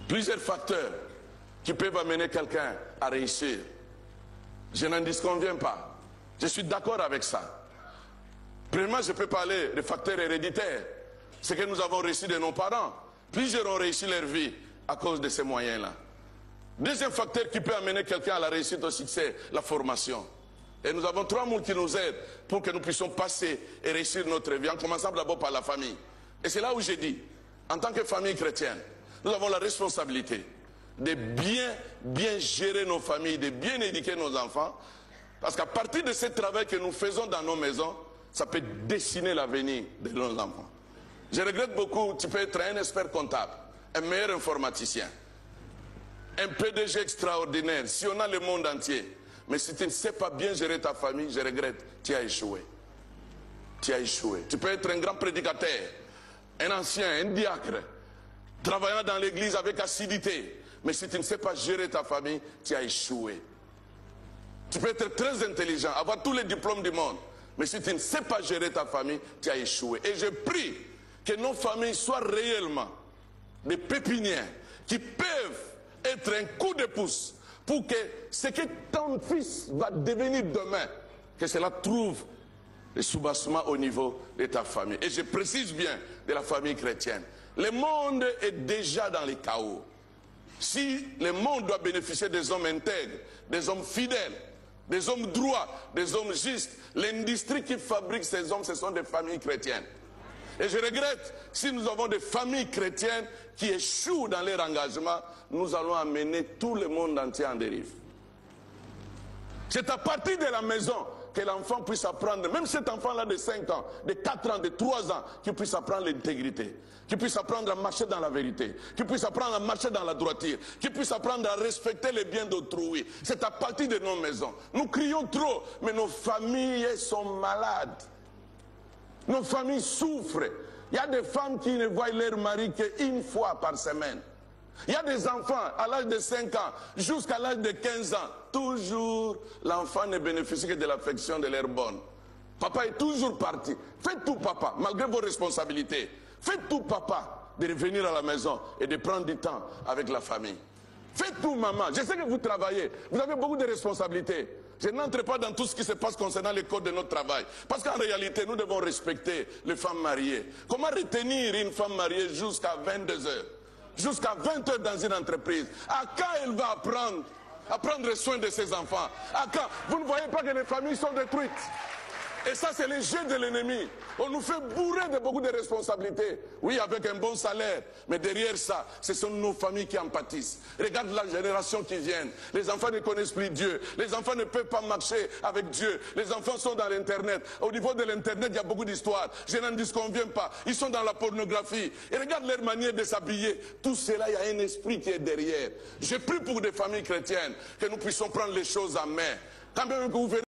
plusieurs facteurs qui peuvent amener quelqu'un à réussir. Je n'en disconviens pas. Je suis d'accord avec ça. Premièrement, je peux parler des facteurs héréditaires. Ce que nous avons reçu de nos parents. Plusieurs ont réussi leur vie à cause de ces moyens-là. Deuxième facteur qui peut amener quelqu'un à la réussite au succès, la formation. Et nous avons 3 mots qui nous aident pour que nous puissions passer et réussir notre vie, en commençant d'abord par la famille. Et c'est là où j'ai dit, en tant que famille chrétienne, nous avons la responsabilité de bien gérer nos familles, de bien éduquer nos enfants, parce qu'à partir de ce travail que nous faisons dans nos maisons, ça peut dessiner l'avenir de nos enfants. Je regrette beaucoup, tu peux être un expert comptable, un meilleur informaticien, un PDG extraordinaire, si on a le monde entier, mais si tu ne sais pas bien gérer ta famille, je regrette, tu as échoué. Tu as échoué. Tu peux être un grand prédicateur, un ancien, un diacre, travaillant dans l'église avec assiduité, mais si tu ne sais pas gérer ta famille, tu as échoué. Tu peux être très intelligent, avoir tous les diplômes du monde, mais si tu ne sais pas gérer ta famille, tu as échoué. Et je prie que nos familles soient réellement des pépinières qui peuvent être un coup de pouce pour que ce que ton fils va devenir demain, que cela trouve le soubassement au niveau de ta famille. Et je précise bien de la famille chrétienne. Le monde est déjà dans le chaos. Si le monde doit bénéficier des hommes intègres, des hommes fidèles, des hommes droits, des hommes justes, l'industrie qui fabrique ces hommes, ce sont des familles chrétiennes. Et je regrette, si nous avons des familles chrétiennes qui échouent dans leur engagement, nous allons amener tout le monde entier en dérive. C'est à partir de la maison que l'enfant puisse apprendre, même cet enfant-là de 5 ans, de 4 ans, de 3 ans, qu'il puisse apprendre l'intégrité, qu'il puisse apprendre à marcher dans la vérité, qu'il puisse apprendre à marcher dans la droiture, qu'il puisse apprendre à respecter les biens d'autrui. C'est à partir de nos maisons. Nous crions trop, mais nos familles sont malades. Nos familles souffrent. Il y a des femmes qui ne voient leur mari qu'une fois par semaine. Il y a des enfants à l'âge de 5 ans jusqu'à l'âge de 15 ans. Toujours, l'enfant ne bénéficie que de l'affection de leur bonne. Papa est toujours parti. Faites tout, papa, malgré vos responsabilités. Faites tout, papa, de revenir à la maison et de prendre du temps avec la famille. Faites tout, maman. Je sais que vous travaillez. Vous avez beaucoup de responsabilités. Je n'entre pas dans tout ce qui se passe concernant les codes de notre travail. Parce qu'en réalité, nous devons respecter les femmes mariées. Comment retenir une femme mariée jusqu'à 22 heures? Jusqu'à 20 heures dans une entreprise? À quand elle va apprendre à prendre soin de ses enfants? À quand? Vous ne voyez pas que les familles sont détruites? Et ça, c'est le jeu de l'ennemi. On nous fait bourrer de beaucoup de responsabilités. Oui, avec un bon salaire. Mais derrière ça, ce sont nos familles qui en pâtissent. Regarde la génération qui vient. Les enfants ne connaissent plus Dieu. Les enfants ne peuvent pas marcher avec Dieu. Les enfants sont dans l'Internet. Au niveau de l'Internet, il y a beaucoup d'histoires. Je n'en disconviens pas. Ils sont dans la pornographie. Et regarde leur manière de s'habiller. Tout cela, il y a un esprit qui est derrière. Je prie pour des familles chrétiennes que nous puissions prendre les choses en main. Quand même que vous venez